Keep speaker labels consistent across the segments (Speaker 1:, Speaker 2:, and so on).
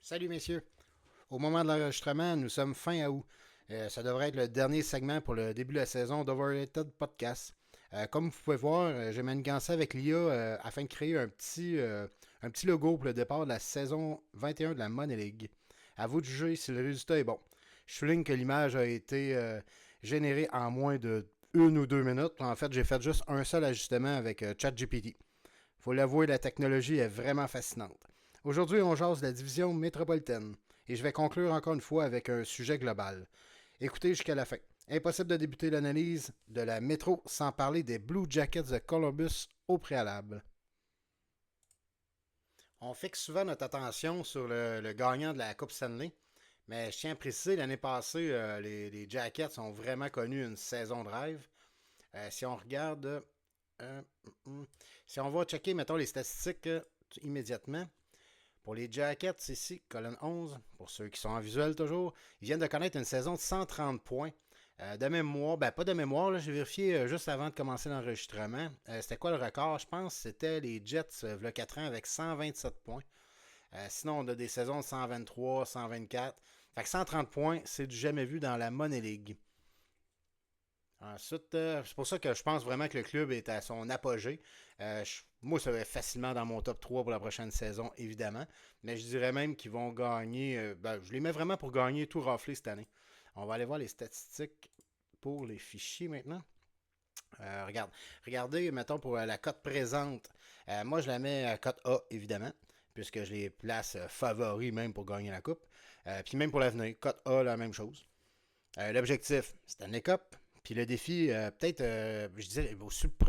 Speaker 1: Salut messieurs. Au moment de l'enregistrement, nous sommes fin août. Ça devrait être le dernier segment pour le début de la saison d'Overrated Podcast. Comme vous pouvez voir, j'ai manigancé avec l'IA afin de créer un petit logo pour le départ de la saison 21 de la Money League. À vous de juger si le résultat est bon. Je souligne que l'image a été générée en moins de 1 ou 2 minutes. En fait, j'ai fait juste un seul ajustement avec ChatGPT. Faut l'avouer, la technologie est vraiment fascinante. Aujourd'hui, on jase de la division métropolitaine et je vais conclure encore une fois avec un sujet global. Écoutez jusqu'à la fin. Impossible de débuter l'analyse de la métro sans parler des Blue Jackets de Columbus au préalable. On fixe souvent notre attention sur le gagnant de la Coupe Stanley, mais je tiens à préciser, l'année passée, les Jackets ont vraiment connu une saison de rêve. Si on regarde Euh, Si on va checker, mettons, les statistiques immédiatement, pour les Jackets ici, colonne 11, pour ceux qui sont en visuel toujours, ils viennent de connaître une saison de 130 points. De mémoire, ben pas de mémoire, là, j'ai vérifié juste avant de commencer l'enregistrement. C'était quoi le record? Je pense que c'était les Jets, le 4 ans, avec 127 points. Sinon, on a des saisons de 123, 124. Fait que 130 points, c'est du jamais vu dans la Money League. Ensuite, c'est pour ça que je pense vraiment que le club est à son apogée. Moi, ça va être facilement dans mon top 3 pour la prochaine saison, évidemment. Mais je dirais même qu'ils vont gagner. Je les mets vraiment pour gagner tout raflé cette année. On va aller voir les statistiques pour les fichiers maintenant. Regardez, mettons, pour la cote présente. Moi, je la mets à cote A, évidemment, puisque je les place favoris même pour gagner la coupe. Puis même pour l'avenir, cote A, la même chose. L'objectif, Stanley Cup. Puis le défi, peut-être, je dirais,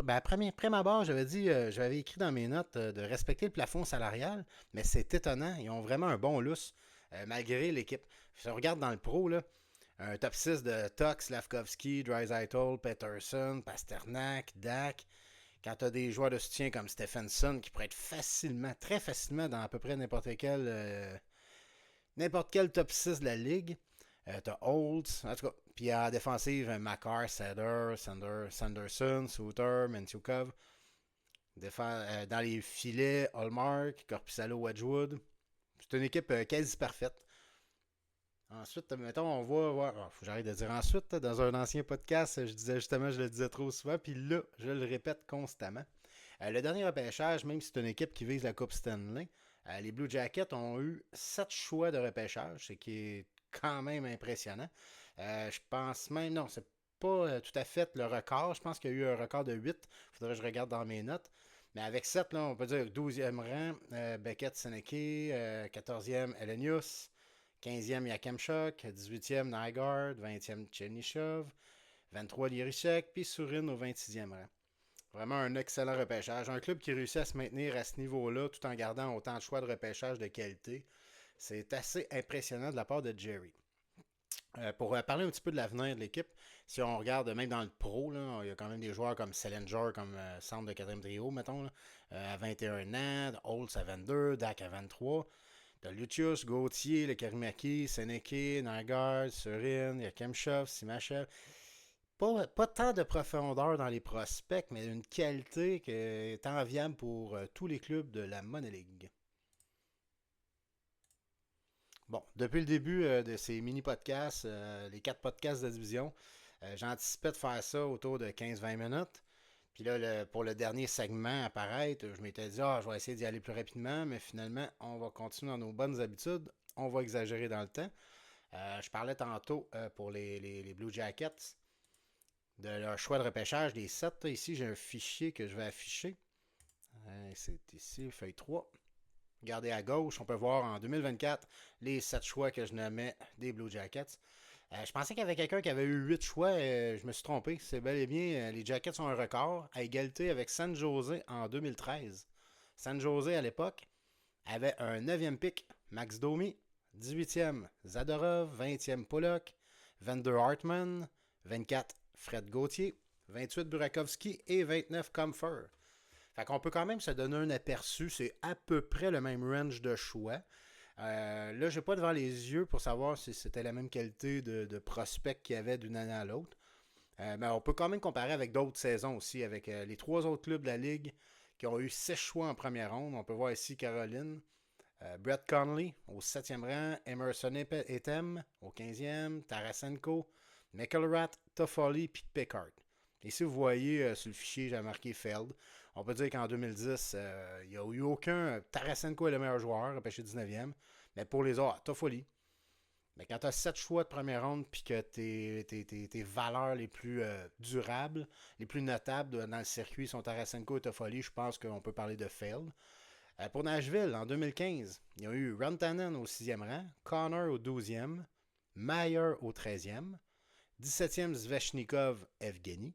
Speaker 1: après ma barre, j'avais écrit dans mes notes de respecter le plafond salarial, mais c'est étonnant. Ils ont vraiment un bon lousse, malgré l'équipe. Si on regarde dans le pro, là, un top 6 de Tuck, Slavkovski, Draisaitl, Peterson, Pasternak, Dak. Quand tu as des joueurs de soutien comme Stephenson qui pourraient être facilement, très facilement dans à peu près n'importe quel top 6 de la ligue. T'as Holtz, en tout cas. Puis en défensive, Makar, Sanderson, Suter, Mentukov. Dans les filets, Hallmark, Corpusalo, Wedgwood. C'est une équipe quasi parfaite. Ensuite, mettons, on va voir. Faut que j'arrête de dire ensuite. Dans un ancien podcast, je disais justement, je le disais trop souvent. Puis là, je le répète constamment. Le dernier repêchage, même si c'est une équipe qui vise la Coupe Stanley, les Blue Jackets ont eu 7 choix de repêchage, ce qui est quand même impressionnant. Je pense même, non, c'est pas tout à fait le record. Je pense qu'il y a eu un record de 8. Faudrait que je regarde dans mes notes. Mais avec 7, là, on peut dire 12e rang, Beckett Seneke, 14e Elenius, 15e Yakemchuk, 18e Nygaard, 20e Chernyshov, 23 Lirichek, puis Sourin au 26e rang. Vraiment un excellent repêchage. Un club qui réussit à se maintenir à ce niveau-là tout en gardant autant de choix de repêchage de qualité. C'est assez impressionnant de la part de Jerry. Pour parler un petit peu de l'avenir de l'équipe, si on regarde même dans le pro, là, il y a quand même des joueurs comme Salinger, comme centre de quatrième trio, mettons, là, à 21 ans, Holtz à 22, Dak à 23. T'as Lucius, Gauthier, le Karimaki, Seneke, Nygaard, Surin, Yakemchov, Simachev. Pas tant de profondeur dans les prospects, mais une qualité qui est enviable pour tous les clubs de la Money League. Bon, depuis le début de ces mini-podcasts, les 4 podcasts de division, j'anticipais de faire ça autour de 15-20 minutes. Puis là, pour le dernier segment apparaître, je m'étais dit, je vais essayer d'y aller plus rapidement, mais finalement, on va continuer dans nos bonnes habitudes. On va exagérer dans le temps. Je parlais tantôt pour les Blue Jackets de leur choix de repêchage des 7. Ici, j'ai un fichier que je vais afficher. C'est ici, feuille 3. Regardez à gauche, on peut voir en 2024 les 7 choix que je nommais des Blue Jackets. Je pensais qu'il y avait quelqu'un qui avait eu 8 choix. Je me suis trompé. C'est bel et bien, les Jackets ont un record à égalité avec San Jose en 2013. San Jose, à l'époque, avait un 9e pick, Max Domi, 18e Zadorov, 20e Pollock, 22 Hartman, 24 Fred Gauthier, 28 Burakovsky et 29 Comfer. Fait qu'on peut quand même se donner un aperçu. C'est à peu près le même range de choix. Là, j'ai pas devant les yeux pour savoir si c'était la même qualité de prospect qu'il y avait d'une année à l'autre. Mais on peut quand même comparer avec d'autres saisons aussi, avec les 3 autres clubs de la Ligue qui ont eu 6 choix en première ronde. On peut voir ici Caroline, Brett Conley au 7e rang, Emerson Etem au 15e, Tarasenko, McElrath, Toffoli puis Pickard. Ici, vous voyez sur le fichier, j'ai marqué Feld. On peut dire qu'en 2010, il n'y a eu aucun. Tarasenko est le meilleur joueur, repêché 19e. Mais pour les autres, Toffoli. Mais quand tu as 7 choix de première ronde puis que tes valeurs les plus durables, les plus notables dans le circuit sont Tarasenko et Toffoli, je pense qu'on peut parler de Feld. Pour Nashville, en 2015, il y a eu Rantanen au 6e rang, Connor au 12e, Mayer au 13e, 17e Svechnikov Evgeny,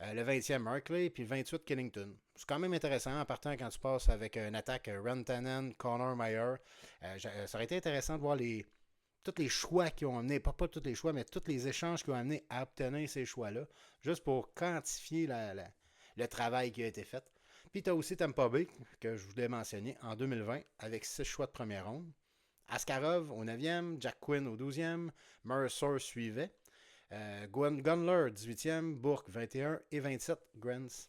Speaker 1: le 20e Markley, puis le 28 Killington. C'est quand même intéressant en partant quand tu passes avec une attaque Rantanen, Connor, Mayer. Ça aurait été intéressant de voir tous les choix qui ont amené, pas tous les choix, mais tous les échanges qui ont amené à obtenir ces choix-là, juste pour quantifier le travail qui a été fait. Puis tu as aussi Tampa Bay, que je voulais mentionner, en 2020, avec 6 choix de première ronde. Askarov au 9e, Jack Quinn au 12e, Mercer suivait. Gunler 18e, Bourque 21 et 27, Grants.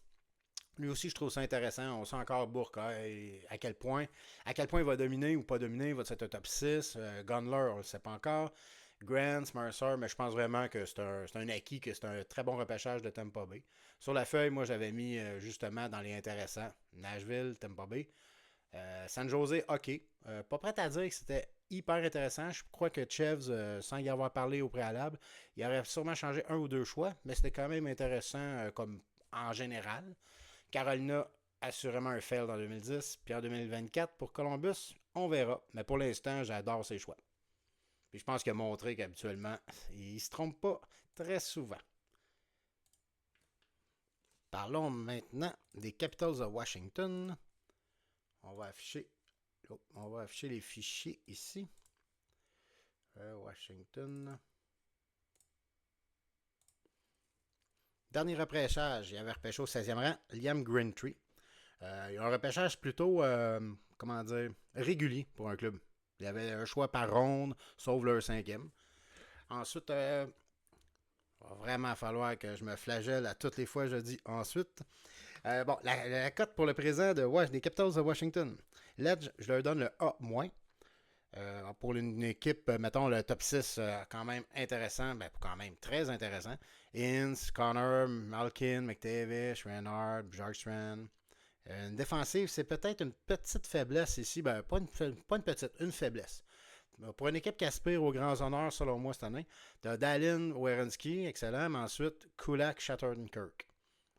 Speaker 1: Lui aussi, je trouve ça intéressant. On sent encore Bourque à quel point il va dominer ou pas dominer. Va être un top 6. Gunler, on ne le sait pas encore. Grants, Mercer, mais je pense vraiment que c'est un acquis, que c'est un très bon repêchage de Tampa Bay. Sur la feuille, moi, j'avais mis justement dans les intéressants Nashville, Tampa Bay. San Jose, ok. Pas prêt à dire que c'était hyper intéressant. Je crois que Chevs, sans y avoir parlé au préalable, il aurait sûrement changé un ou deux choix, mais c'était quand même intéressant comme en général. Carolina, assurément un fail en 2010. Puis en 2024, pour Columbus, on verra. Mais pour l'instant, j'adore ses choix. Puis je pense qu'il a montré qu'habituellement, il ne se trompe pas très souvent. Parlons maintenant des Capitals de Washington. On va afficher les fichiers ici. Washington. Dernier repêchage, il avait repêché au 16e rang Liam Greentree. Il y a un repêchage plutôt, régulier pour un club. Il y avait un choix par ronde, sauf le 5e. Ensuite, il va vraiment falloir que je me flagelle à toutes les fois que je dis ensuite. La cote pour le présent des Capitals de Washington. Ledge, je leur donne le A-. Pour une équipe, mettons le top 6, quand même intéressant, quand même très intéressant. Ince, Connor, Malkin, McTavish, Reinhardt, Bjorkstrand. Une défensive, c'est peut-être une petite faiblesse ici. Pas une petite, une faiblesse. Pour une équipe qui aspire aux grands honneurs, selon moi, cette année, tu as Dallin, Werenski, excellent, mais ensuite Kulak, Shattenkirk.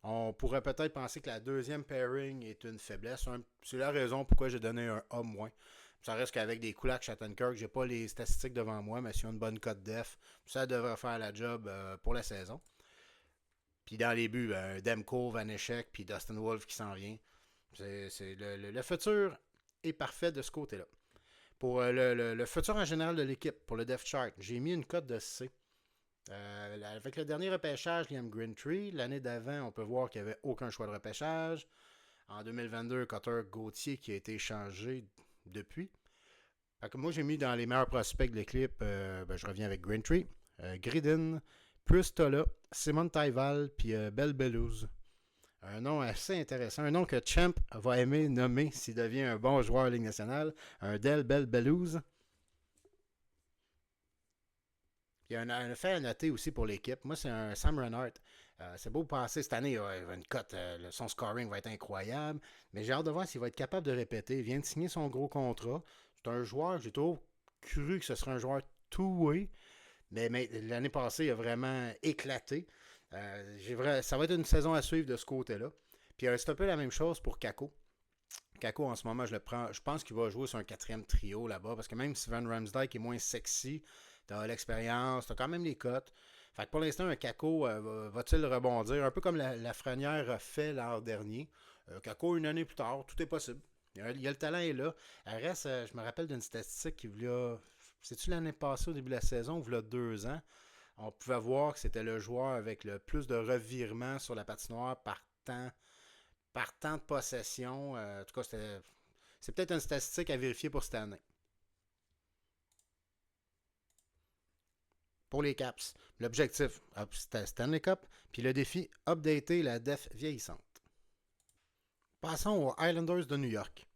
Speaker 1: On pourrait peut-être penser que la deuxième pairing est une faiblesse. C'est la raison pourquoi j'ai donné un A-. Ça reste qu'avec des Kulak, Shattenkirk, j'ai pas les statistiques devant moi, mais s'ils ont une bonne cote def, ça devrait faire la job pour la saison. Puis dans les buts, Demko, Vaneshek, puis Dustin Wolf qui s'en vient. Le futur est parfait de ce côté-là. Pour le futur en général de l'équipe, pour le depth chart, j'ai mis une cote de C. Avec le dernier repêchage, Liam Greentree, l'année d'avant, on peut voir qu'il n'y avait aucun choix de repêchage. En 2022, Cutter Gauthier qui a été échangé depuis. Moi, j'ai mis dans les meilleurs prospects de l'équipe, je reviens avec Greentree, Gridin, Pustola, Simon Taival, puis Bell Bellows. Un nom assez intéressant. Un nom que Champ va aimer nommer s'il devient un bon joueur de Ligue nationale. Un Del Bell Bellows. Il y a un fait à noter aussi pour l'équipe. Moi, c'est un Sam Reinhardt. C'est beau penser cette année, il va une cote. Son scoring va être incroyable. Mais j'ai hâte de voir s'il va être capable de répéter. Il vient de signer son gros contrat. C'est un joueur, j'ai toujours cru que ce serait un joueur two-way. Mais l'année passée, il a vraiment éclaté. Ça va être une saison à suivre de ce côté-là. Puis c'est un peu la même chose pour Kako. Kako, en ce moment, je le prends. Je pense qu'il va jouer sur un quatrième trio là-bas. Parce que même si Van Ramsdijk est moins sexy, t'as l'expérience, t'as quand même les cotes. Fait que pour l'instant, un Kako va-t-il rebondir? Un peu comme la Frenière a fait l'an dernier. Kako, une année plus tard, tout est possible. Il y a le talent est là. Reste, je me rappelle d'une statistique qui voulait. C'est-tu l'année passée au début de la saison ou il y a 2 ans? On pouvait voir que c'était le joueur avec le plus de revirements sur la patinoire par temps de possession. En tout cas, c'est peut-être une statistique à vérifier pour cette année. Pour les Caps, l'objectif, c'était Stanley Cup, puis le défi, updater la def vieillissante. Passons aux Islanders de New York.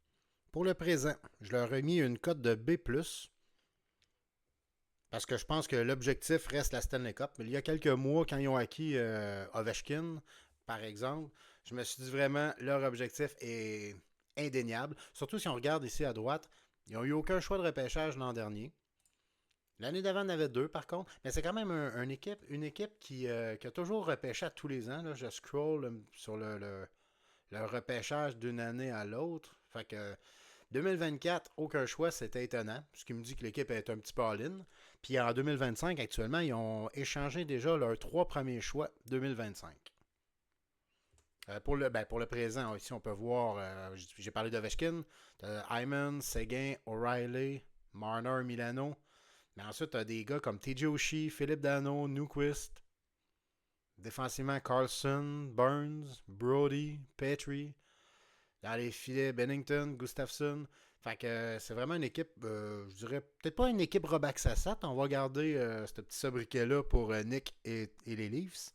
Speaker 1: Pour le présent, je leur ai mis une cote de B+, parce que je pense que l'objectif reste la Stanley Cup. Mais il y a quelques mois, quand ils ont acquis Ovechkin, par exemple, je me suis dit vraiment, leur objectif est indéniable. Surtout si on regarde ici à droite, ils n'ont eu aucun choix de repêchage l'an dernier. L'année d'avant, on en avait deux, par contre. Mais c'est quand même une équipe qui a toujours repêché à tous les ans. Là. Je scroll sur le repêchage d'une année à l'autre. Fait que 2024, aucun choix, c'était étonnant. Ce qui me dit que l'équipe est un petit peu all-in. Puis en 2025, actuellement, ils ont échangé déjà leurs trois premiers choix 2025. Pour le présent, ici, on peut voir, j'ai parlé d'Ovechkin, Hyman, Seguin, O'Reilly, Marner, Milano. Mais ensuite, tu as des gars comme TJ Oshie, Philippe Dano, Newquist. Défensivement, Carlson, Burns, Brody, Petrie. Dans les filets, Bennington, Gustafsson. Fait que c'est vraiment une équipe, je dirais, peut-être pas une équipe Robax-Assat. On va garder ce petit sobriquet-là pour Nick et les Leafs.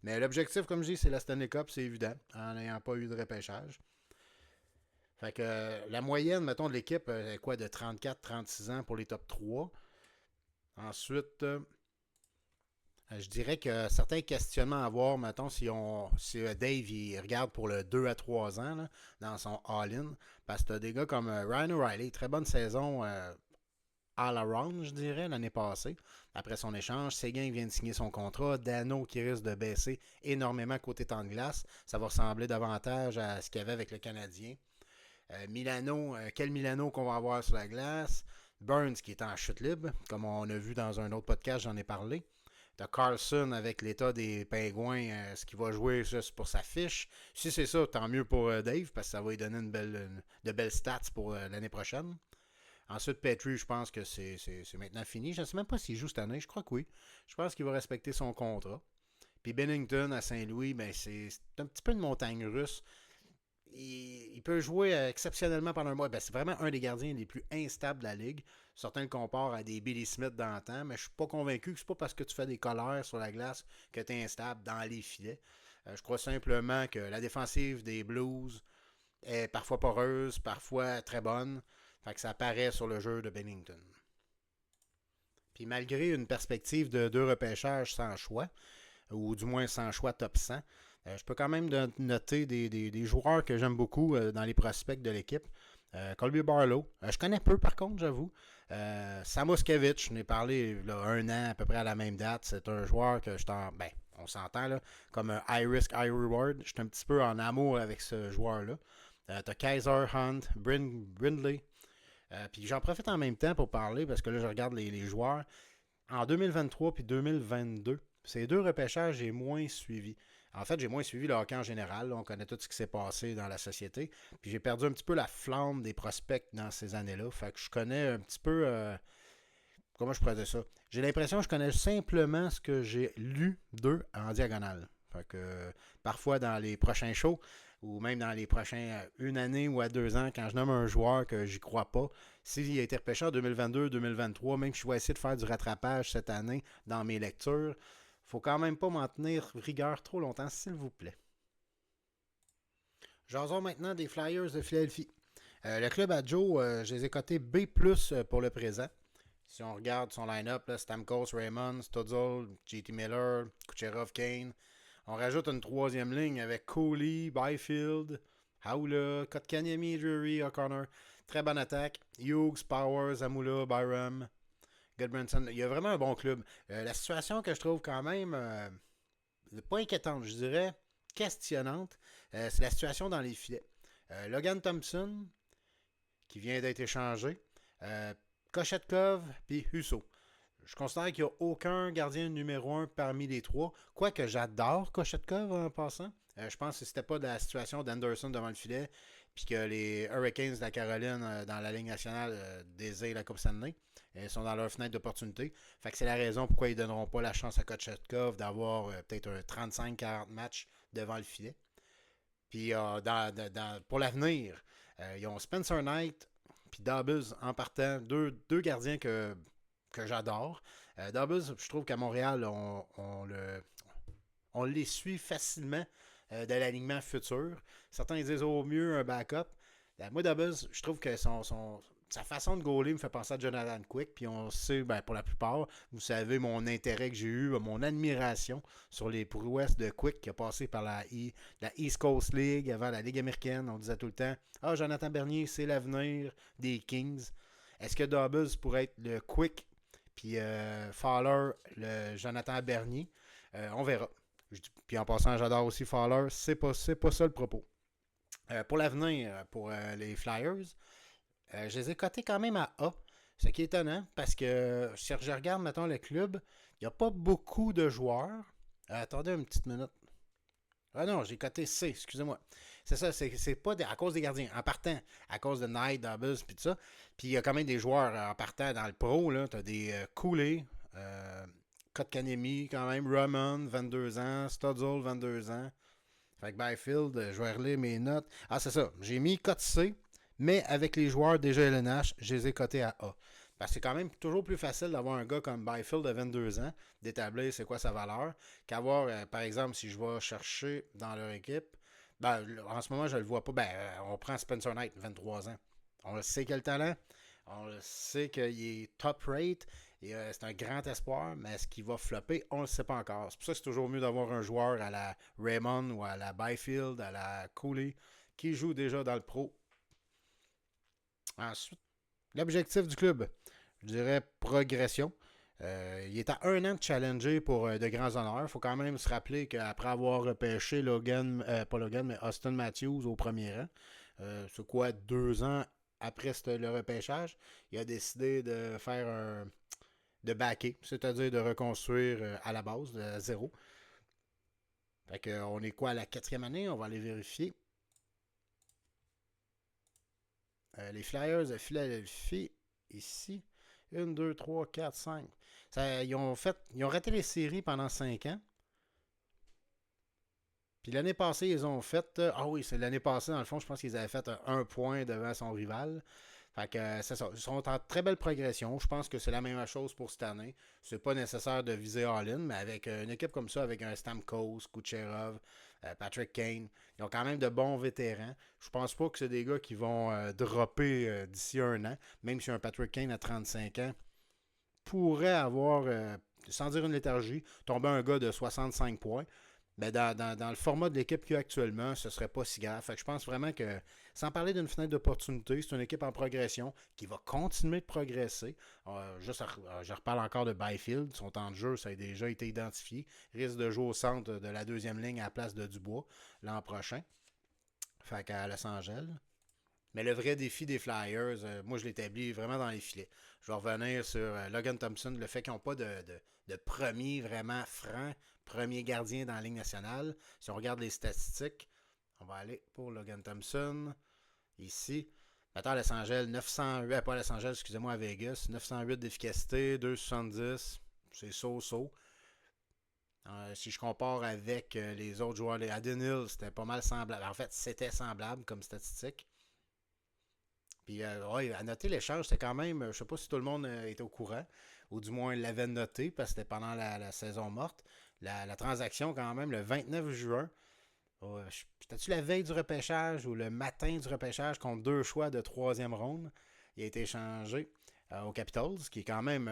Speaker 1: Mais l'objectif, comme je dis, c'est la Stanley Cup, c'est évident, en n'ayant pas eu de repêchage. Fait que la moyenne, mettons, de l'équipe est quoi, de 34-36 ans pour les top 3. Ensuite, je dirais que certains questionnements à avoir, mettons, si Dave il regarde pour le 2 à 3 ans là, dans son all-in, parce que tu as des gars comme Ryan O'Reilly, très bonne saison all around, je dirais, l'année passée. Après son échange, Seguin vient de signer son contrat, Dano qui risque de baisser énormément côté temps de glace. Ça va ressembler davantage à ce qu'il y avait avec le Canadien. Milano, quel Milano qu'on va avoir sur la glace. Burns qui est en chute libre, comme on a vu dans un autre podcast, j'en ai parlé. T'as Carlson avec l'état des Pingouins, ce qu'il va jouer juste pour sa fiche. Si c'est ça, tant mieux pour Dave, parce que ça va lui donner de belles stats pour l'année prochaine. Ensuite, Petrie, je pense que c'est maintenant fini. Je ne sais même pas s'il joue cette année, je crois que oui. Je pense qu'il va respecter son contrat. Puis Bennington à Saint-Louis, ben c'est un petit peu une montagne russe. Il peut jouer exceptionnellement pendant un mois. Ben, c'est vraiment un des gardiens les plus instables de la ligue. Certains le comparent à des Billy Smith d'antan, mais je suis pas convaincu que c'est pas parce que tu fais des colères sur la glace que tu es instable dans les filets. Je crois simplement que la défensive des Blues est parfois poreuse, parfois très bonne. Fait que ça apparaît sur le jeu de Bennington. Puis malgré une perspective de deux repêchages sans choix, ou du moins sans choix top 100, je peux quand même noter des joueurs que j'aime beaucoup dans les prospects de l'équipe. Colby Barlow. Je connais peu par contre, j'avoue. Samoskevich, je n'ai parlé là, un an à peu près à la même date. C'est un joueur que je t'en. Ben, on s'entend là. Comme un high risk, high reward. Je suis un petit peu en amour avec ce joueur-là. T'as Kaiser Hunt, Brindley. Puis j'en profite en même temps pour parler parce que là, je regarde les joueurs. En 2023 puis 2022, ces deux repêchages, j'ai moins suivi. En fait, j'ai moins suivi le hockey en général. Là, on connaît tout ce qui s'est passé dans la société. Puis j'ai perdu un petit peu la flamme des prospects dans ces années-là. Fait que je connais un petit peu. Comment je pourrais dire ça? J'ai l'impression que je connais simplement ce que j'ai lu d'eux en diagonale. Fait que parfois dans les prochains shows, ou même dans les prochains une année ou à 2 ans, quand je nomme un joueur que j'y crois pas, s'il a été repêché en 2022-2023, même que je vais essayer de faire du rattrapage cette année dans mes lectures, faut quand même pas m'en tenir rigueur trop longtemps, s'il vous plaît. Jason maintenant des Flyers de Philadelphie. Le club à Joe, je les ai cotés B+, pour le présent. Si on regarde son line-up, là, Stamkos, Raymond, Studzol, JT Miller, Kucherov, Kane. On rajoute une troisième ligne avec Cooley, Byfield, Haula, Kotkaniemi, Drury, O'Connor. Très bonne attaque. Hughes, Powers, Amula, Byram, Goodbranson. Il y a vraiment un bon club. La situation que je trouve quand même pas inquiétante, je dirais questionnante, c'est la situation dans les filets. Logan Thompson, qui vient d'être échangé. Kochetkov puis Husso. Je considère qu'il n'y a aucun gardien numéro 1 parmi les trois. Quoique j'adore Kochetkov en passant. Je pense que c'était pas de la situation d'Anderson devant le filet, puis que les Hurricanes de la Caroline dans la Ligue nationale désirent la Coupe Stanley. Ils sont dans leur fenêtre d'opportunité. Fait que c'est la raison pourquoi ils ne donneront pas la chance à Kochetkov d'avoir peut-être un 35-40 matchs devant le filet. Puis pour l'avenir, ils ont Spencer Knight puis Dobbs en partant. Deux gardiens que j'adore. Dobbs, je trouve qu'à Montréal, on les suit facilement de l'alignement futur. Certains disent au mieux un backup. Moi, Dobbs, je trouve que sa façon de gauler me fait penser à Jonathan Quick. Puis on sait, ben, pour la plupart, vous savez mon intérêt que j'ai eu, mon admiration sur les prouesses de Quick qui a passé par la East Coast League avant la Ligue américaine. On disait tout le temps, ah, Jonathan Bernier, c'est l'avenir des Kings. Est-ce que Dobbs pourrait être le Quick, puis Fowler, le Jonathan Bernier? On verra. Puis en passant, j'adore aussi Fowler. C'est pas ça le propos. Pour l'avenir, pour les Flyers, je les ai cotés quand même à A. Ce qui est étonnant, parce que si je regarde, mettons, le club, il n'y a pas beaucoup de joueurs. Attendez une petite minute. Ah non, j'ai coté C, excusez-moi. C'est ça, c'est pas à cause des gardiens. En partant, à cause de Knight, Dobbs, puis tout ça. Puis il y a quand même des joueurs en partant dans le pro. Tu as des Cooley, Kotkanemi, quand même, Drummond, 22 ans, Studzle, 22 ans. Fait que Byfield, je vais relire mes notes. Ah, c'est ça. J'ai mis cote C, mais avec les joueurs déjà LNH, je les ai cotés à A. Parce que c'est quand même toujours plus facile d'avoir un gars comme Byfield de 22 ans, d'établir c'est quoi sa valeur, qu'avoir, par exemple, si je vais chercher dans leur équipe, ben, en ce moment, je le vois pas. Ben, on prend Spencer Knight, 23 ans. On le sait quel talent. On le sait qu'il est top rate. Et c'est un grand espoir, mais est-ce qu'il va flopper? On ne le sait pas encore. C'est pour ça que c'est toujours mieux d'avoir un joueur à la Raymond ou à la Byfield, à la Cooley, qui joue déjà dans le pro. Ensuite, l'objectif du club, je dirais progression. Il est à un an de challenger pour de grands honneurs. Il faut quand même se rappeler qu'après avoir repêché pas Logan, mais Austin Matthews au premier rang, c'est quoi, 2 ans après le repêchage, il a décidé de faire de backer, c'est-à-dire de reconstruire à la base, de zéro. Fait que, on est quoi à la 4e année? On va aller vérifier. Les Flyers de Philadelphie, ici. 1, 2, 3, 4, 5. Ils ont raté les séries pendant 5 ans. Puis l'année passée, ils ont fait. Ah oui, c'est l'année passée, dans le fond, je pense qu'ils avaient fait un point devant son rival. Fait que c'est ça. Ils sont en très belle progression. Je pense que c'est la même chose pour cette année. C'est pas nécessaire de viser all-in, mais avec une équipe comme ça, avec un Stamkos, Kucherov, Patrick Kane, ils ont quand même de bons vétérans. Je pense pas que c'est des gars qui vont dropper d'ici un an, même si un Patrick Kane à 35 ans pourrait avoir, sans dire une léthargie, tomber un gars de 65 points. Mais dans le format de l'équipe qu'il y a actuellement, ce serait pas si grave. Fait que je pense vraiment que, sans parler d'une fenêtre d'opportunité, c'est une équipe en progression qui va continuer de progresser. Je reparle encore de Byfield. Son temps de jeu, ça a déjà été identifié. Risque de jouer au centre de la deuxième ligne à la place de Dubois l'an prochain. Fait qu'à Los Angeles. Mais le vrai défi des Flyers, moi je l'établis vraiment dans les filets. Je vais revenir sur Logan Thompson, le fait qu'ils n'ont pas de premier vraiment franc, premier gardien dans la Ligue nationale. Si on regarde les statistiques, on va aller pour Logan Thompson, ici. Maintenant à Los Angeles, 908, pas à Los Angeles, excusez-moi, à Vegas, 908 d'efficacité, 270, c'est so-so. Si je compare avec les autres joueurs, les Adin Hill, c'était pas mal semblable. En fait, c'était semblable comme statistique. Puis, ouais, à noter l'échange, c'était quand même, je sais pas si tout le monde était au courant, ou du moins l'avait noté, parce que c'était pendant la saison morte. La transaction, quand même, le 29 juin, c'était-tu la veille du repêchage ou le matin du repêchage contre 2 choix de troisième ronde, il a été échangé aux Capitals, qui est quand même,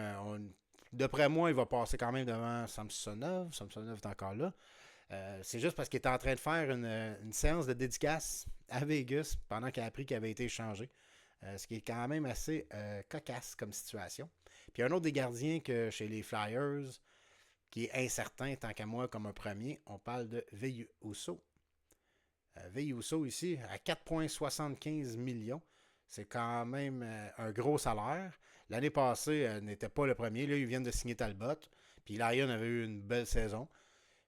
Speaker 1: d'après moi, il va passer quand même devant Samsonov. Samsonov est encore là. C'est juste parce qu'il était en train de faire une séance de dédicace à Vegas pendant qu'il a appris qu'il avait été échangé. Ce qui est quand même assez cocasse comme situation. Puis un autre des gardiens que chez les Flyers, qui est incertain tant qu'à moi comme un premier, on parle de Veilleux Ousso. Veilleux Ousso ici, à 4,75 millions. C'est quand même un gros salaire. L'année passée, n'était pas le premier. Là, ils viennent de signer Talbot. Puis Lyon avait eu une belle saison.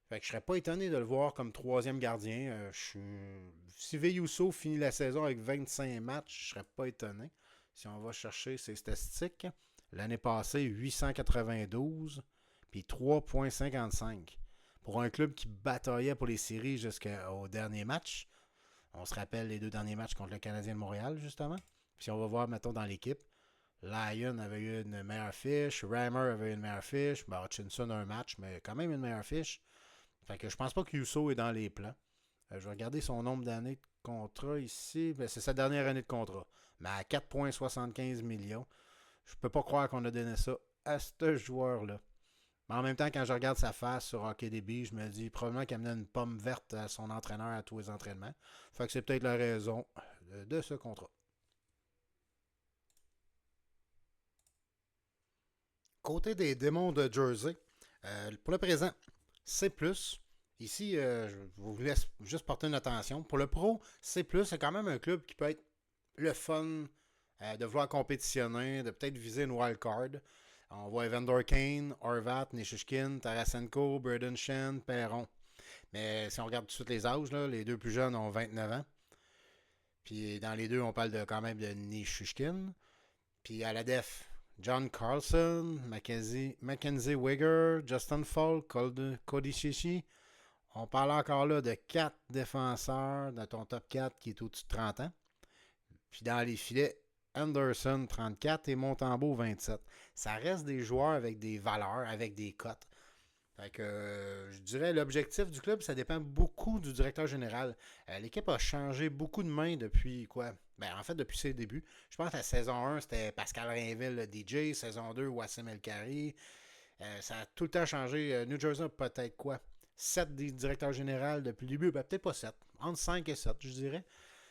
Speaker 1: Fait que je serais pas étonné de le voir comme troisième gardien. Si Veyuso finit la saison avec 25 matchs, je serais pas étonné. Si on va chercher ses statistiques, l'année passée, 892, puis 3,55. Pour un club qui bataillait pour les séries jusqu'au dernier match. On se rappelle les 2 derniers matchs contre le Canadien de Montréal, justement. Si on va voir, mettons, dans l'équipe, Lyon avait eu une meilleure fiche, Rammer avait eu une meilleure fiche, Hutchinson un match, mais quand même une meilleure fiche. Fait que je pense pas que Yusso est dans les plans. Je vais regarder son nombre d'années contrat ici, ben, c'est sa dernière année de contrat. Mais à 4,75 millions, je peux pas croire qu'on a donné ça à ce joueur-là. Mais en même temps, quand je regarde sa face sur HockeyDB, je me dis probablement qu'il amenait une pomme verte à son entraîneur à tous les entraînements. Fait que c'est peut-être la raison de ce contrat. Côté des démons de Jersey, pour le présent, C+. Ici, je vous laisse juste porter une attention. Pour le pro, C+, c'est quand même un club qui peut être le fun de vouloir compétitionner, de peut-être viser une wild card. On voit Evander Kane, Horvat, Nishishkin, Tarasenko, Braden Shen, Perron. Mais si on regarde tout de suite les âges, là, les deux plus jeunes ont 29 ans. Puis dans les deux, on parle quand même de Nishishkin. Puis à la def, John Carlson, Mackenzie Wigger, Justin Falk, Cody Shishi. On parle encore là de 4 défenseurs dans ton top 4 qui est au-dessus de 30 ans. Puis dans les filets, Anderson 34 et Montembeau 27. Ça reste des joueurs avec des valeurs, avec des cotes. Fait que je dirais l'objectif du club, ça dépend beaucoup du directeur général. L'équipe a changé beaucoup de mains depuis quoi? Ben, en fait, depuis ses débuts. Je pense que la saison 1, c'était Pascal Rainville, le DJ. Saison 2, Wassim El Khari. Ça a tout le temps changé. New Jersey a peut-être quoi? 7 des directeurs généraux depuis le début. Ben, peut-être pas 7. Entre 5 et 7, je dirais.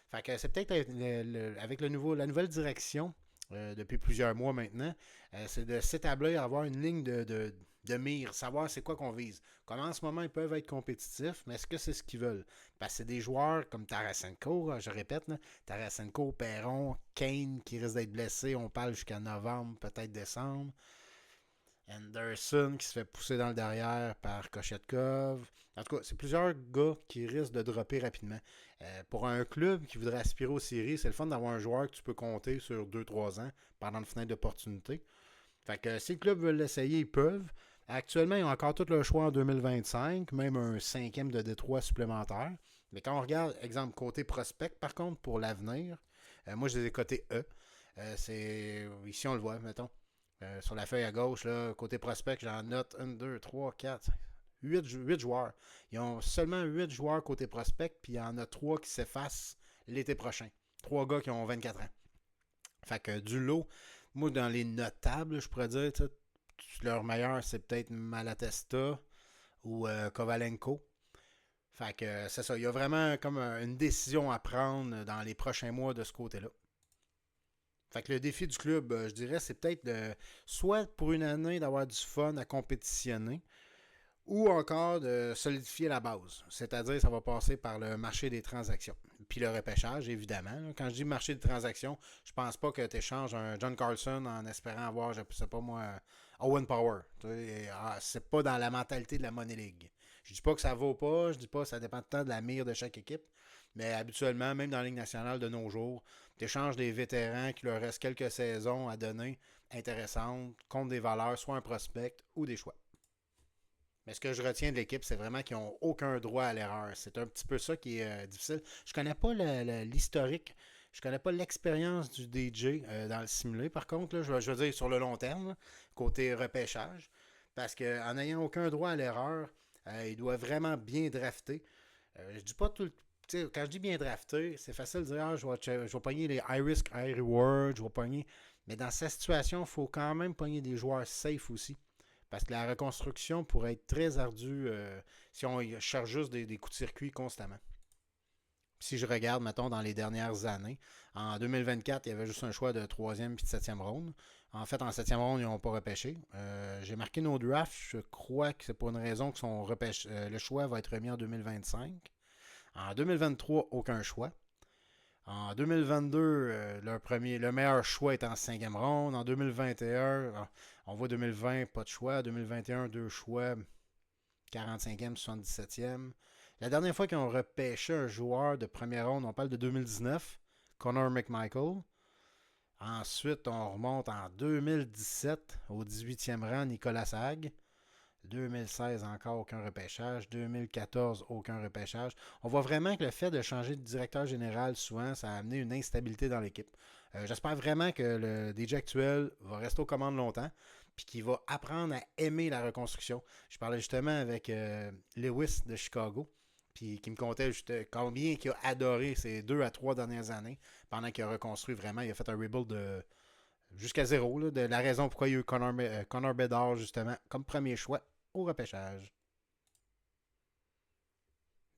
Speaker 1: Fait que c'est peut-être avec la nouvelle direction depuis plusieurs mois maintenant, c'est de s'établir, avoir une ligne de mire, savoir c'est quoi qu'on vise. Comme en ce moment, ils peuvent être compétitifs, mais est-ce que c'est ce qu'ils veulent? Parce que c'est des joueurs comme Tarasenko, je répète, là, Tarasenko, Perron, Kane qui risque d'être blessé, on parle jusqu'à novembre, peut-être décembre. Anderson qui se fait pousser dans le derrière par Kochetkov. En tout cas, c'est plusieurs gars qui risquent de dropper rapidement. Pour un club qui voudrait aspirer aux séries, c'est le fun d'avoir un joueur que tu peux compter sur 2-3 ans pendant une fenêtre d'opportunité. Fait que si le club veut l'essayer, ils peuvent. Actuellement, ils ont encore tout le choix en 2025, même un cinquième de Détroit supplémentaire. Mais quand on regarde, exemple, côté prospect, par contre, pour l'avenir, moi, je les ai cotés E. Ici, on le voit, mettons. Sur la feuille à gauche, là, côté prospect, j'en note 1, 2, 3, 4, 8 joueurs. Ils ont seulement 8 joueurs côté prospect, puis il y en a 3 qui s'effacent l'été prochain. 3 gars qui ont 24 ans. Fait que du lot, moi, dans les notables, je pourrais dire, leur meilleur, c'est peut-être Malatesta ou Kovalenko. Fait que c'est ça. Il y a vraiment comme une décision à prendre dans les prochains mois de ce côté-là. Fait que le défi du club, je dirais, c'est peut-être soit pour une année d'avoir du fun à compétitionner, ou encore de solidifier la base. C'est-à-dire, ça va passer par le marché des transactions. Puis le repêchage, évidemment. Quand je dis marché des transactions, je pense pas que tu échanges un John Carlson en espérant avoir, je sais pas moi, Owen Power. C'est pas dans la mentalité de la Money League. Je dis pas que ça vaut pas, je dis pas que ça dépend tant de la mire de chaque équipe. Mais habituellement, même dans la Ligue nationale de nos jours, tu échanges des vétérans qui leur restent quelques saisons à donner intéressantes contre des valeurs, soit un prospect ou des choix. Mais ce que je retiens de l'équipe, c'est vraiment qu'ils n'ont aucun droit à l'erreur. C'est un petit peu ça qui est difficile. Je connais pas l'historique. Je connais pas l'expérience du DJ dans le simulé. Par contre, là, je veux dire sur le long terme, là, côté repêchage. Parce qu'en n'ayant aucun droit à l'erreur, il doit vraiment bien drafter. Je dis pas tout le quand je dis bien drafter, c'est facile de dire je vais pogner les high risk, high reward, je vais pogner. Mais dans cette situation, il faut quand même pogner des joueurs safe aussi. Parce que la reconstruction pourrait être très ardue si on cherche juste des coups de circuit constamment. Si je regarde, mettons, dans les dernières années, en 2024, il y avait juste un choix de 3e puis de 7e ronde. En fait, en 7e ronde, ils n'ont pas repêché. J'ai marqué nos drafts. Je crois que c'est pour une raison que le choix va être remis en 2025. En 2023, aucun choix. En 2022, le meilleur choix est en 5e ronde. En 2021, on voit 2020, pas de choix. 2021, 2 choix, 45e, 77e. La dernière fois qu'ils ont repêché un joueur de première ronde, on parle de 2019, Connor McMichael. Ensuite, on remonte en 2017, au 18e rang, Nicolas Hague. 2016, encore aucun repêchage. 2014, aucun repêchage. On voit vraiment que le fait de changer de directeur général, souvent, ça a amené une instabilité dans l'équipe. J'espère vraiment que le DJ actuel va rester aux commandes longtemps puis qu'il va apprendre à aimer la reconstruction. Je parlais justement avec Lewis de Chicago. Puis qui me contait juste combien il a adoré ces 2 à 3 dernières années, pendant qu'il a reconstruit vraiment. Il a fait un rebuild jusqu'à zéro, là, de la raison pourquoi il y a eu Connor Bedard, justement, comme premier choix au repêchage.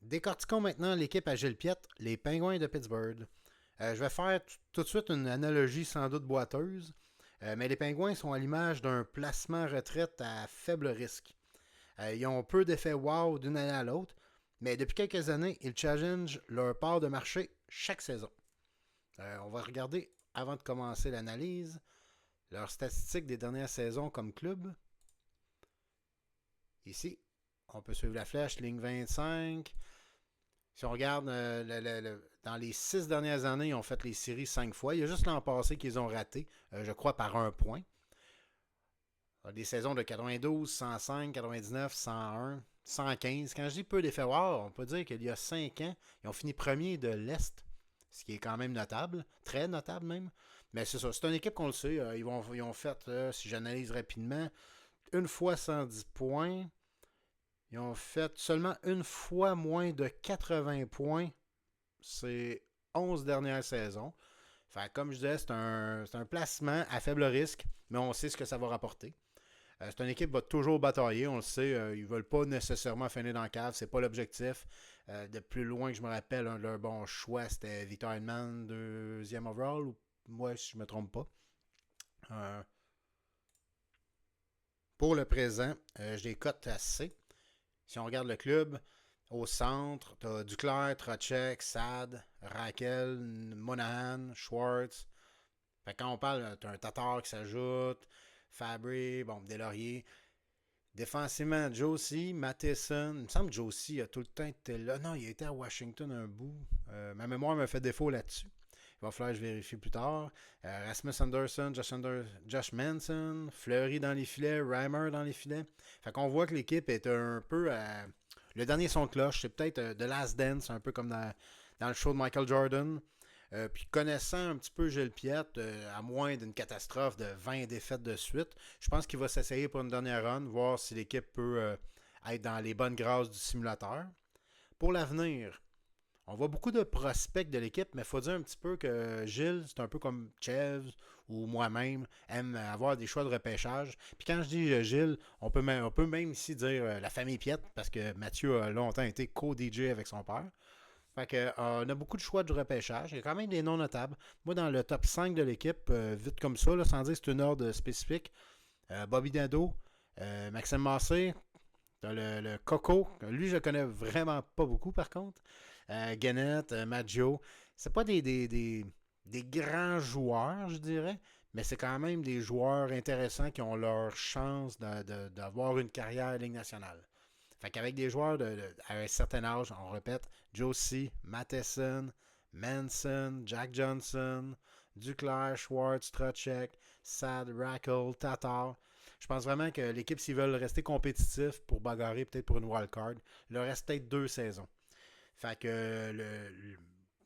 Speaker 1: Décortiquons maintenant l'équipe à Gilles Piette, les Pingouins de Pittsburgh. Je vais faire tout de suite une analogie sans doute boiteuse, mais les Pingouins sont à l'image d'un placement retraite à faible risque. Ils ont peu d'effets wow d'une année à l'autre, mais depuis quelques années, ils challengent leur part de marché chaque saison. On va regarder, avant de commencer l'analyse, leurs statistiques des dernières saisons comme club. Ici, on peut suivre la flèche, ligne 25. Si on regarde dans les 6 dernières années, ils ont fait les séries 5 fois. Il y a juste l'an passé qu'ils ont raté, je crois, par 1 point. Des saisons de 92, 105, 99, 101, 115. Quand je dis peu d'effets wow, on peut dire qu'il y a 5 ans, ils ont fini premier de l'Est, ce qui est quand même notable, très notable même. Mais c'est ça, c'est une équipe qu'on le sait. Ils ont fait, si j'analyse rapidement, une fois 110 points. Ils ont fait seulement une fois moins de 80 points ces 11 dernières saisons. Fait, comme je disais, c'est un placement à faible risque, mais on sait ce que ça va rapporter. C'est une équipe qui va toujours batailler, on le sait. Ils ne veulent pas nécessairement finir dans la cave, c'est pas l'objectif. De plus loin que je me rappelle, leur bon choix, c'était Victor Hedman, deuxième overall, ou moi, si je ne me trompe pas. Pour le présent, je les cote à C. Si on regarde le club, au centre, tu as Duclair, Trocheck, Sad, Raquel, Monahan, Schwartz. Fait que quand on parle, tu as un Tatar qui s'ajoute, Fabry, bon, Deslauriers. Défensivement, Josie, Matheson. Il me semble que Josie a tout le temps été là. Non, il a été à Washington un bout. Ma mémoire me fait défaut là-dessus. Il va falloir que je vérifie plus tard. Rasmus Anderson, Josh Manson, Fleury dans les filets, Reimer dans les filets. Fait qu'on voit que l'équipe est un peu le dernier son de cloche. C'est peut-être The Last Dance, un peu comme dans le show de Michael Jordan. Puis connaissant un petit peu Gilles Piette, à moins d'une catastrophe de 20 défaites de suite, je pense qu'il va s'essayer pour une dernière run, voir si l'équipe peut être dans les bonnes grâces du simulateur. Pour l'avenir, on voit beaucoup de prospects de l'équipe, mais il faut dire un petit peu que Gilles, c'est un peu comme Chevs ou moi-même, aime avoir des choix de repêchage. Puis quand je dis Gilles, on peut même ici dire la famille Piette, parce que Mathieu a longtemps été co-DJ avec son père. Fait que, on a beaucoup de choix de repêchage. Il y a quand même des noms notables. Moi, dans le top 5 de l'équipe, vite comme ça, là, sans dire que c'est une ordre spécifique, Bobby Dado, Maxime Massé, le Coco. Lui, je le connais vraiment pas beaucoup, par contre. Gannett, Maggio. C'est pas des grands joueurs, je dirais, mais c'est quand même des joueurs intéressants qui ont leur chance d'avoir une carrière en Ligue nationale. Fait qu'avec des joueurs à un certain âge, on répète, Josie, Matheson, Manson, Jack Johnson, Duclair, Schwartz, Trocheck, Sad, Rackle, Tatar. Je pense vraiment que l'équipe, s'ils veulent rester compétitifs pour bagarrer peut-être pour une wildcard, il leur reste peut-être 2 saisons. Fait que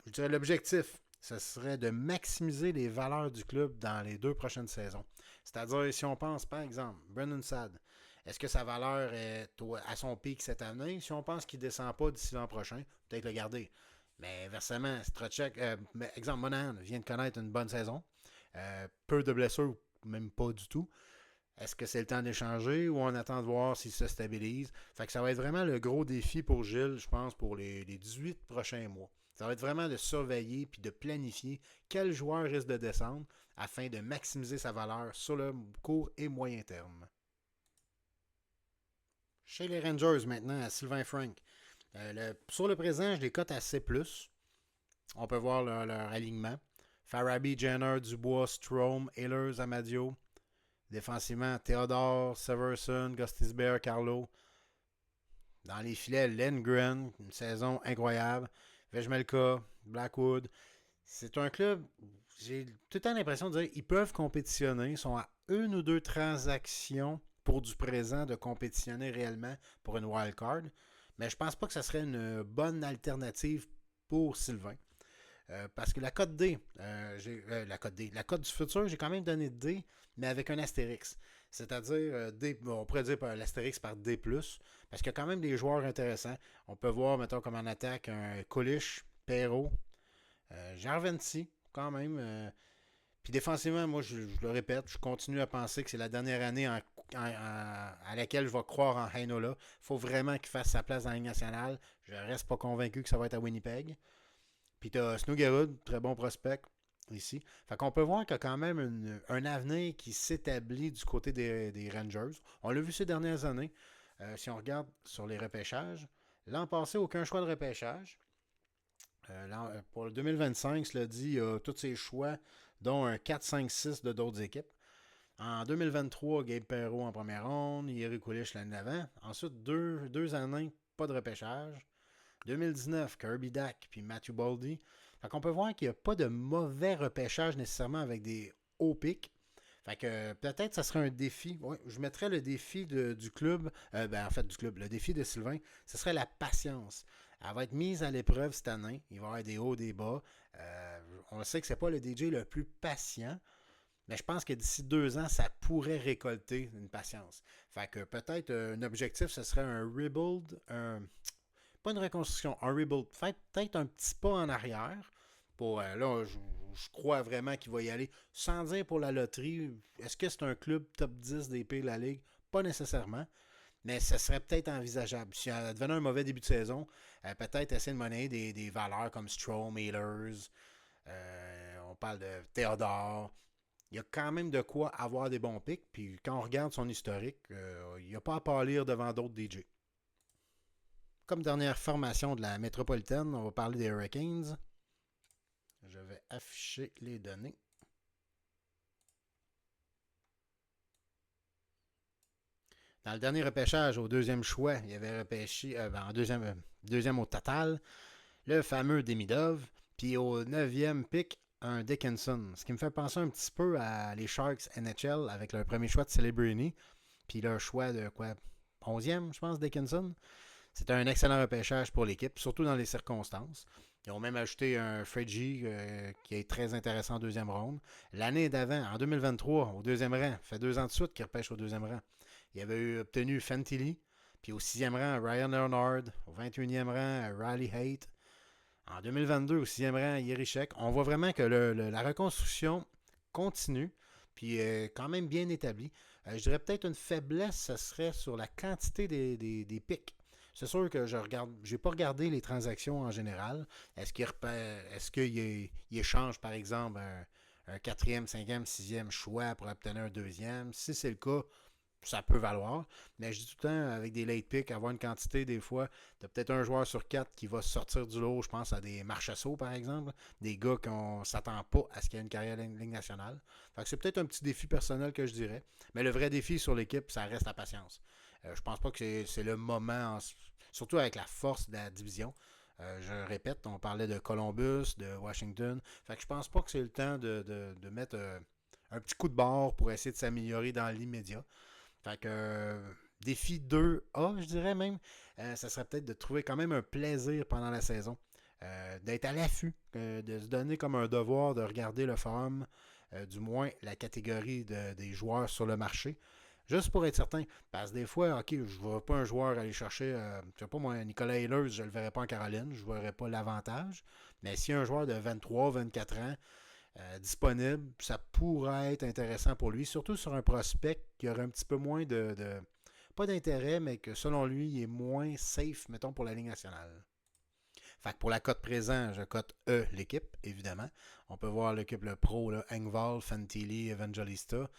Speaker 1: je dirais l'objectif, ce serait de maximiser les valeurs du club dans les 2 prochaines saisons. C'est-à-dire, si on pense, par exemple, Brendan Sad, est-ce que sa valeur est à son pic cette année? Si on pense qu'il ne descend pas d'ici l'an prochain, peut-être le garder. Mais inversement, Strachek, exemple, Monahan vient de connaître une bonne saison. Peu de blessures, même pas du tout. Est-ce que c'est le temps d'échanger ou on attend de voir s'il se stabilise? Fait que ça va être vraiment le gros défi pour Gilles, je pense, pour les 18 prochains mois. Ça va être vraiment de surveiller puis de planifier quel joueur risque de descendre afin de maximiser sa valeur sur le court et moyen terme. Chez les Rangers maintenant, à Sylvain Frank. Sur le présent, je les cote à C+. On peut voir leur alignement. Farabee, Jenner, Dubois, Strome, Ehlers, Amadio. Défensivement, Theodore, Severson, Gostisbehere, Carlo. Dans les filets, Lindgren, une saison incroyable. Vejmelka, Blackwood. C'est un club, j'ai tout le temps l'impression de dire ils peuvent compétitionner. Ils sont à une ou deux transactions pour du présent de compétitionner réellement pour une wildcard. Mais je pense pas que ça serait une bonne alternative pour Sylvain. Parce que la cote D, la cote du futur, j'ai quand même donné D, mais avec un astérix. c'est-à-dire, on pourrait dire l'astérix par D+, parce qu'il y a quand même des joueurs intéressants. On peut voir, mettons, comme en attaque, un Kulich, Perrault, Jarventi, quand même. Puis défensivement, moi, je le répète, je continue à penser que c'est la dernière année à laquelle je vais croire en Heinola. Il faut vraiment qu'il fasse sa place dans la Ligue nationale. Je reste pas convaincu que ça va être à Winnipeg. Puis tu as Snuggerud, très bon prospect ici. Fait qu'on peut voir qu'il y a quand même un avenir qui s'établit du côté des Rangers. On l'a vu ces dernières années. Si on regarde sur les repêchages, l'an passé, aucun choix de repêchage. Pour le 2025, cela dit, il y a tous ces choix, dont un 4, 5, 6 de d'autres équipes. En 2023, Gabe Perrault en première ronde, Yeri Kulich l'année d'avant. Ensuite, deux années, pas de repêchage. 2019, Kirby Dack puis Matthew Boldy. Fait qu'on peut voir qu'il n'y a pas de mauvais repêchage nécessairement avec des hauts pics. Fait que peut-être ça serait un défi. Ouais, je mettrais le défi du club, en fait du club, le défi de Sylvain, ce serait la patience. Elle va être mise à l'épreuve cette année. Il va y avoir des hauts, des bas. On sait que c'est pas le DJ le plus patient, mais je pense que d'ici 2 ans, ça pourrait récolter une patience. Fait que peut-être un objectif, ce serait un rebuild, pas une reconstruction, un rebuild. Fait peut-être un petit pas en arrière. Là, je crois vraiment qu'il va y aller. Sans dire pour la loterie, est-ce que c'est un club top 10 des pays de la Ligue? Pas nécessairement. Mais ce serait peut-être envisageable. Si elle devenait un mauvais début de saison, peut-être essayer de monnayer des valeurs comme Strom, Ehlers, on parle de Théodore. Il y a quand même de quoi avoir des bons pics. Puis quand on regarde son historique, il n'y a pas à pâlir devant d'autres DJ. Comme dernière formation de la métropolitaine, on va parler des Hurricanes. Je vais afficher les données. Dans le dernier repêchage, au deuxième choix, il y avait repêché, en deuxième au total, le fameux Demidov. Puis au neuvième pick, un Dickinson. Ce qui me fait penser un petit peu à les Sharks NHL avec leur premier choix de Celebrini. Puis leur choix de quoi 11e, je pense, Dickinson. C'était un excellent repêchage pour l'équipe, surtout dans les circonstances. Ils ont même ajouté un Fredgy qui est très intéressant en deuxième ronde. L'année d'avant, en 2023, au deuxième rang, ça fait 2 ans de suite qu'il repêche au deuxième rang. Il avait obtenu Fantilli, puis au sixième rang, Ryan Leonard, au 21e rang, Riley Haight. En 2022, au sixième rang, Yerichek. On voit vraiment que la reconstruction continue, puis quand même bien établie. Je dirais peut-être une faiblesse, ce serait sur la quantité des pics. C'est sûr que je n'ai pas regardé les transactions en général. Est-ce qu'il échange, par exemple, un quatrième, cinquième, sixième choix pour obtenir un deuxième? Si c'est le cas, ça peut valoir. Mais je dis tout le temps, avec des late picks, avoir une quantité, des fois, tu as peut-être un joueur sur 4 qui va sortir du lot. Je pense à des Marchessault, par exemple. Des gars qu'on ne s'attend pas à ce qu'il y ait une carrière en Ligue nationale. Fait que c'est peut-être un petit défi personnel que je dirais. Mais le vrai défi sur l'équipe, ça reste la patience. Je pense pas que c'est le moment, surtout avec la force de la division. Je répète, on parlait de Columbus, de Washington. Fait que je pense pas que c'est le temps de mettre un petit coup de barre pour essayer de s'améliorer dans l'immédiat. Fait que défi 2A, je dirais même, ça serait peut-être de trouver quand même un plaisir pendant la saison. D'être à l'affût, de se donner comme un devoir de regarder le forum, du moins la catégorie des joueurs sur le marché. Juste pour être certain, parce que des fois, ok, je ne vois pas un joueur aller chercher, je sais pas moi, Nicolas Ehlers, je ne le verrai pas en Caroline, je ne verrai pas l'avantage. Mais si un joueur de 23, 24 ans disponible, ça pourrait être intéressant pour lui, surtout sur un prospect qui aurait un petit peu moins pas d'intérêt, mais que selon lui, il est moins safe, mettons, pour la Ligue nationale. Fait que pour la cote présent, je cote l'équipe, évidemment. On peut voir l'équipe, le pro, là, Engvall, Fantilli, Evangelista.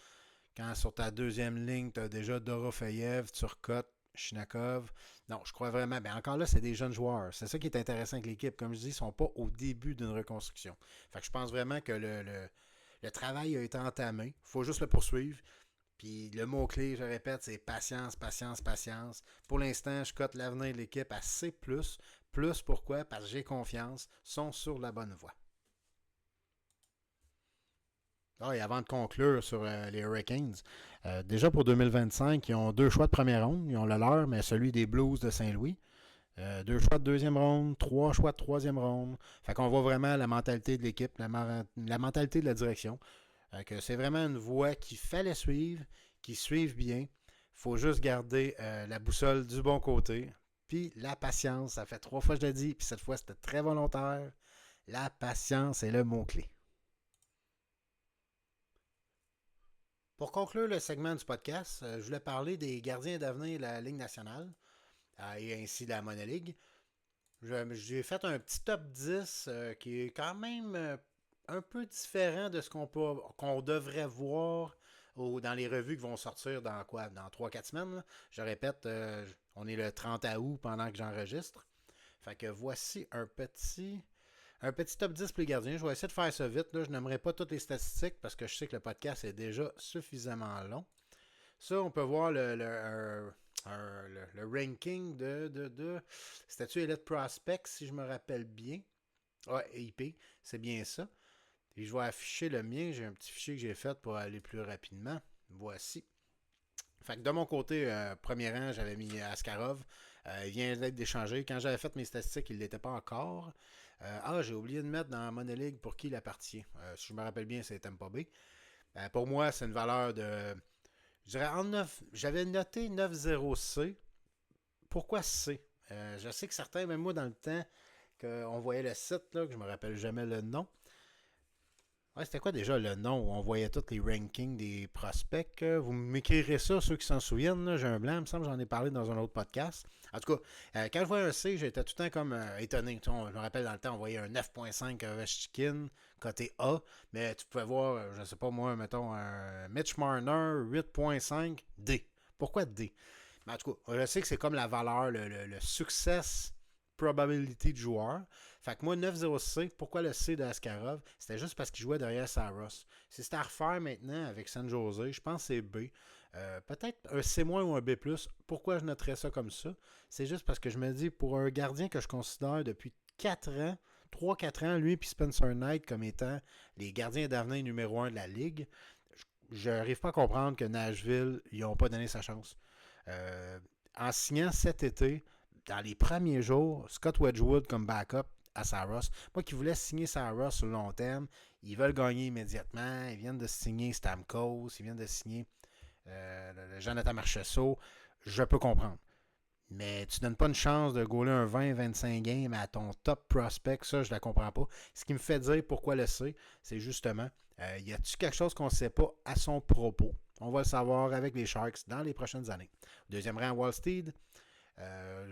Speaker 1: Quand sur ta deuxième ligne, tu as déjà Dorofeyev, Turcotte, Shinakov. Non, je crois vraiment. Mais encore là, c'est des jeunes joueurs. C'est ça qui est intéressant avec l'équipe. Comme je dis, ils ne sont pas au début d'une reconstruction. Fait que je pense vraiment que le travail a été entamé. Il faut juste le poursuivre. Puis le mot-clé, je répète, c'est patience, patience, patience. Pour l'instant, je cote l'avenir de l'équipe à C+. Plus pourquoi? Parce que j'ai confiance. Ils sont sur la bonne voie. Ah, et avant de conclure sur les Hurricanes, déjà pour 2025, ils ont 2 choix de première ronde. Ils ont le leur, mais celui des Blues de Saint-Louis. 2 choix de deuxième ronde, 3 choix de troisième ronde. Fait qu'on voit vraiment la mentalité de l'équipe, la mentalité de la direction. Que c'est vraiment une voie qu'il fallait suivre, qui suivent bien. Il faut juste garder la boussole du bon côté. Puis la patience, ça fait 3 fois que je l'ai dit, puis cette fois c'était très volontaire. La patience est le mot-clé. Pour conclure le segment du podcast, je voulais parler des gardiens d'avenir de la Ligue nationale et ainsi de la Monoligue. J'ai fait un petit top 10 qui est quand même un peu différent de ce qu'on devrait voir dans les revues qui vont sortir dans quoi? Dans 3-4 semaines. Là. Je répète, on est le 30 août pendant que j'enregistre. Fait que voici un petit top 10 pour les gardiens. Je vais essayer de faire ça vite. Là. Je n'aimerais pas toutes les statistiques parce que je sais que le podcast est déjà suffisamment long. Ça, on peut voir le ranking de statut Elite Prospect, si je me rappelle bien. Ouais, IP, c'est bien ça. Et je vais afficher le mien. J'ai un petit fichier que j'ai fait pour aller plus rapidement. Voici. Fait que de mon côté, premier rang, j'avais mis Askarov. Il vient d'être échangé. Quand j'avais fait mes statistiques, il ne l'était pas encore. J'ai oublié de mettre dans la Money League pour qui il appartient. Si je me rappelle bien, c'est Tampa Bay. Pour moi, c'est une valeur de... Je dirais en 9... J'avais noté 9-0C. Pourquoi C? Je sais que certains, même moi dans le temps, qu'on voyait le site, là, que je me rappelle jamais le nom. Ouais, c'était quoi déjà le nom où on voyait tous les rankings des prospects? Vous m'écrirez ça, ceux qui s'en souviennent. Là, j'ai un blanc, il me semble que j'en ai parlé dans un autre podcast. En tout cas, quand je voyais un C, j'étais tout le temps comme étonné. Je me rappelle dans le temps, on voyait un 9.5 Ovechkin côté A, mais tu pouvais voir, je ne sais pas moi, mettons, un Mitch Marner 8.5 D. Pourquoi D? Mais en tout cas, je sais que c'est comme la valeur, le success probability de joueur. Fait que moi, 9-0C, pourquoi le C de Askarov? C'était juste parce qu'il jouait derrière Saros. Si c'était à refaire maintenant avec San Jose, je pense que c'est B. Peut-être un C- ou un B+. Pourquoi je noterais ça comme ça? C'est juste parce que je me dis, pour un gardien que je considère depuis 4 ans, 3-4 ans, lui et Spencer Knight comme étant les gardiens d'avenir numéro 1 de la Ligue, je n'arrive pas à comprendre que Nashville, ils n'ont pas donné sa chance. En signant cet été, dans les premiers jours, Scott Wedgwood comme backup à Saros. Moi qui voulais signer Saros sur le long terme, ils veulent gagner immédiatement. Ils viennent de signer Stamkos, ils viennent de signer Jonathan Marchessault. Je peux comprendre. Mais tu donnes pas une chance de gauler un 20-25 games à ton top prospect, ça je la comprends pas. Ce qui me fait dire pourquoi le C, c'est justement, y a-t-il quelque chose qu'on ne sait pas à son propos? On va le savoir avec les Sharks dans les prochaines années. Deuxième rang, Wallsteed.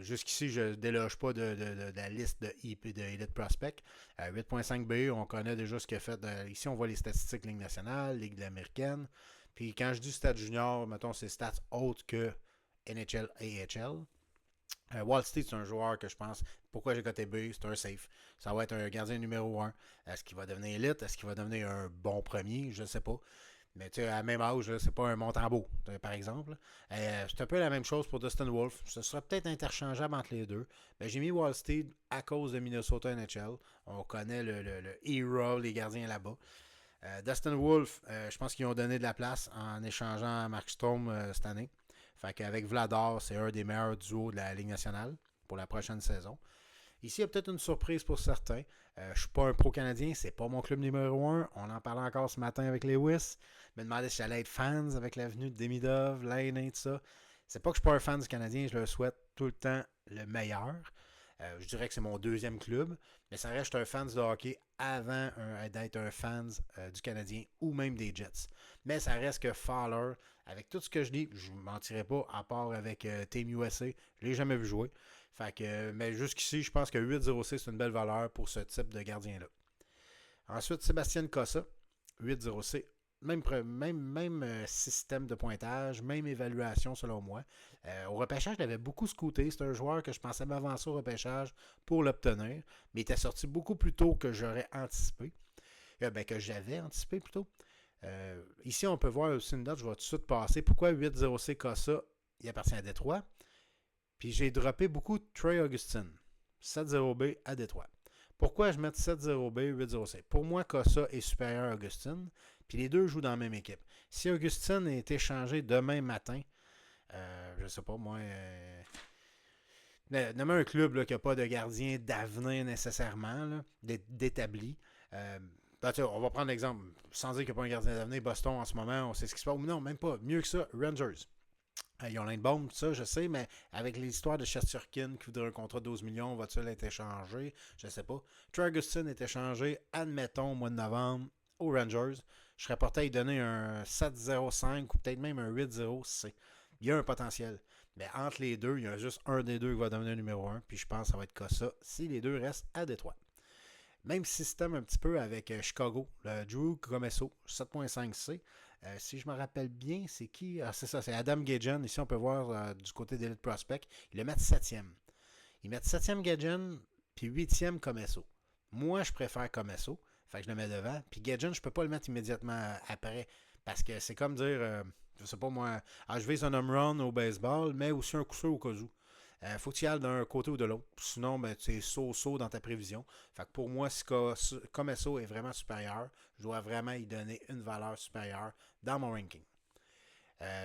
Speaker 1: Jusqu'ici, je ne déloge pas de la liste de Elite Prospect. 8.5B, on connaît déjà ce qu'il a fait. Ici, on voit les statistiques Ligue nationale, Ligue américaine. Puis quand je dis stats junior, mettons, c'est stats autres que NHL, AHL. Wallsteed, c'est un joueur que je pense, pourquoi j'ai coté B, c'est un safe. Ça va être un gardien numéro 1. Est-ce qu'il va devenir élite? Est-ce qu'il va devenir un bon premier? Je ne sais pas. Mais tu sais, à même âge, là, c'est pas un Montembeault, par exemple. C'est un peu la même chose pour Dustin Wolf. Ce sera peut-être interchangeable entre les deux. Mais j'ai mis Wallsteed à cause de Minnesota NHL. On connaît le hero, les gardiens là-bas. Dustin Wolf, je pense qu'ils ont donné de la place en échangeant Mark Strom cette année. Fait qu'avec Vladar, c'est un des meilleurs duos de la Ligue nationale pour la prochaine saison. Ici, il y a peut-être une surprise pour certains. Je ne suis pas un pro-canadien, c'est pas mon club numéro 1. On en parlait encore ce matin avec Lewis. Je me demandais si j'allais être fans avec l'avenue de Demidov, Laine, tout ça. C'est pas que je suis pas un fan du Canadien, je leur souhaite tout le temps le meilleur. Je dirais que c'est mon deuxième club, mais ça reste un fan de hockey avant d'être un fan du Canadien ou même des Jets. Mais ça reste que Fowler, avec tout ce que je dis, je ne mentirais pas, à part avec Team USA, je ne l'ai jamais vu jouer. Fait que, mais jusqu'ici, je pense que 8-0-C, c'est une belle valeur pour ce type de gardien-là. Ensuite, Sébastien Cossa, 8-0-C. Même système de pointage, même évaluation selon moi. Au repêchage, je l'avais beaucoup scouté. C'est un joueur que je pensais m'avancer au repêchage pour l'obtenir, mais il était sorti beaucoup plus tôt que j'aurais anticipé. Que j'avais anticipé plutôt. Ici, on peut voir aussi une note, je vais tout de suite passer. Pourquoi 8-0-C Cossa, il appartient à Détroit? Puis j'ai droppé beaucoup Trey Augustin. 7-0B à Détroit. Pourquoi je mets 7-0B, 8-0C? Pour moi, Cossa est supérieur à Augustin. Puis les deux jouent dans la même équipe. Si Augustin est échangé demain matin, je sais pas, moi, nommez un club là, qui n'a pas de gardien d'avenir nécessairement, là, d'établi. Ben, on va prendre l'exemple, sans dire qu'il n'y a pas un gardien d'avenir, Boston en ce moment, on sait ce qui se passe. Non, même pas. Mieux que ça, Rangers. Ils ont Lindbaum, tout ça, je sais, mais avec l'histoire de Shesterkin qui voudrait un contrat de 12 millions, va-t-il être échangé? Je ne sais pas. Trey Augustin est échangé, admettons, au mois de novembre, aux Rangers. Je serais porté à lui donner un 7-0-5 ou peut-être même un 8-0-C. Il y a un potentiel. Mais entre les deux, il y a juste un des deux qui va devenir numéro 1. Puis je pense que ça va être ça si les deux restent à Détroit. Même système un petit peu avec Chicago, le Drew Commesso, 7.5C. Si je me rappelle bien, c'est qui? Ah, c'est ça, c'est Adam Gajan. Ici, on peut voir du côté d'Elite Prospect. Ils le mettent 7e. Ils mettent 7e Gajan, puis 8e Commesso. Moi, je préfère Commesso. Fait que je le mets devant. Puis Gajan, je peux pas le mettre immédiatement après. Parce que c'est comme dire, je sais pas moi, je vise un home run au baseball, mais aussi un coup sûr au cas où. Faut que tu y ailles d'un côté ou de l'autre. Sinon, ben, tu es so-so dans ta prévision. Fait que pour moi, si Commesso est vraiment supérieur, je dois vraiment y donner une valeur supérieure dans mon ranking.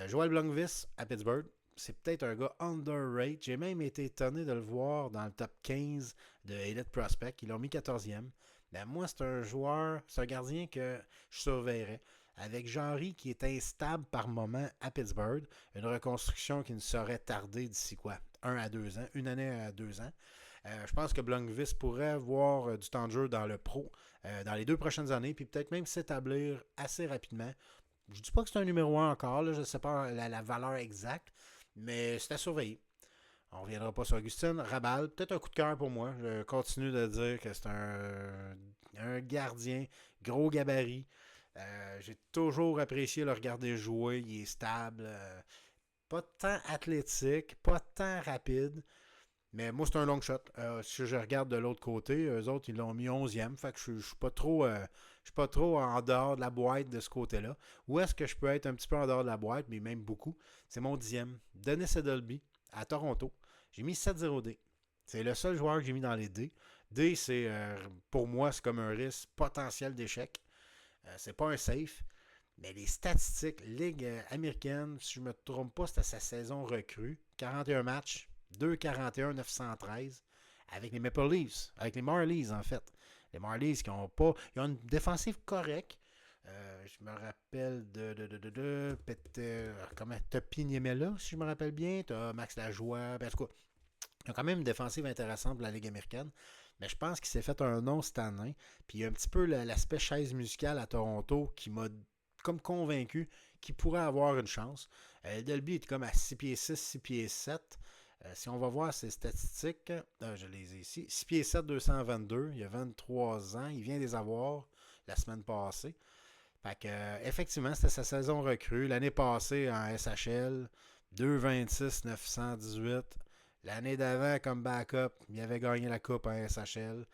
Speaker 1: Joel Blomqvist à Pittsburgh, c'est peut-être un gars underrated. J'ai même été étonné de le voir dans le top 15 de Elite Prospect. Ils l'ont mis 14e. Ben, moi, c'est un joueur, c'est un gardien que je surveillerais. Avec Jean-Ry qui est instable par moment à Pittsburgh, une reconstruction qui ne saurait tarder d'ici quoi 1 à 2 ans, une année à 2 ans. Je pense que Blomqvist pourrait avoir du temps de jeu dans le pro dans les 2 prochaines années, puis peut-être même s'établir assez rapidement. Je ne dis pas que c'est un numéro 1 encore, là, je ne sais pas la valeur exacte, mais c'est à surveiller. On ne reviendra pas sur Augustin. Rabal, peut-être un coup de cœur pour moi. Je continue de dire que c'est un gardien, gros gabarit. J'ai toujours apprécié le regarder jouer. Il est stable. Pas tant athlétique, pas tant rapide. Mais moi, c'est un long shot. Si je regarde de l'autre côté, eux autres, ils l'ont mis 11e. Fait que je ne suis pas trop. Je suis pas trop en dehors de la boîte de ce côté-là. Où est-ce que je peux être un petit peu en dehors de la boîte, mais même beaucoup? C'est mon 10e. Dennis Sedolby à Toronto. J'ai mis 7-0D. C'est le seul joueur que j'ai mis dans les D. D, c'est pour moi, c'est comme un risque potentiel d'échec. C'est pas un safe. Mais les statistiques, Ligue américaine, si je ne me trompe pas, c'était sa saison recrue. 41 matchs, 2,41, 913. Avec les Maple Leafs, avec les Marlies en fait. Les Marlies qui ont pas. Ils ont une défensive correcte. Je me rappelle comment t'as Piniemela, si je me rappelle bien. T'as Max Lajoie. Ben, en tout cas, il y a quand même une défensive intéressante pour la Ligue américaine. Mais je pense qu'il s'est fait un nom cette année. Puis il y a un petit peu l'aspect chaise musicale à Toronto qui m'a comme convaincu qu'il pourrait avoir une chance. Delby est comme à 6 pieds 6, 6 pieds 7. Si on va voir ses statistiques, je les ai ici. 6 pieds 7, 222. Il a 23 ans. Il vient les avoir la semaine passée. Fait que, effectivement, c'était sa saison recrue. L'année passée en SHL, 2,26, 918. L'année d'avant, comme backup, il avait gagné la coupe en SHL.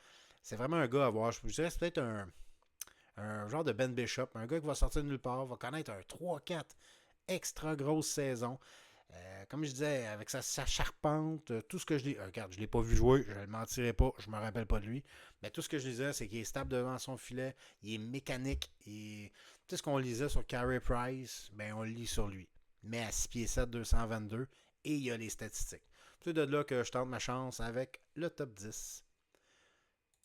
Speaker 1: C'est vraiment un gars à voir. Je dirais que c'est peut-être un genre de Ben Bishop. Un gars qui va sortir de nulle part, va connaître un 3-4 extra grosse saison. Comme je disais, avec sa charpente, tout ce que je dis. Regarde, je ne l'ai pas vu jouer, je ne le mentirai pas, je ne me rappelle pas de lui. Mais tout ce que je disais, c'est qu'il est stable devant son filet, il est mécanique. Tu sais ce qu'on lisait sur Carey Price, ben on le lit sur lui. Mais à 6 pieds 7, 222, et il y a les statistiques. C'est de là que je tente ma chance avec le top 10.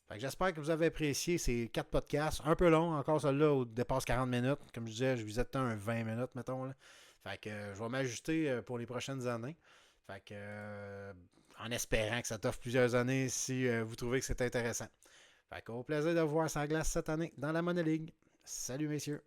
Speaker 1: Fait que j'espère que vous avez apprécié ces 4 podcasts. Un peu long, encore celui-là, où dépasse 40 minutes. Comme je disais, je visais tant un 20 minutes, mettons. Là. Fait que je vais m'ajuster pour les prochaines années. Fait que en espérant que ça t'offre plusieurs années si vous trouvez que c'est intéressant. Fait qu'au plaisir de vous voir sans glace cette année dans la Money League. Salut messieurs.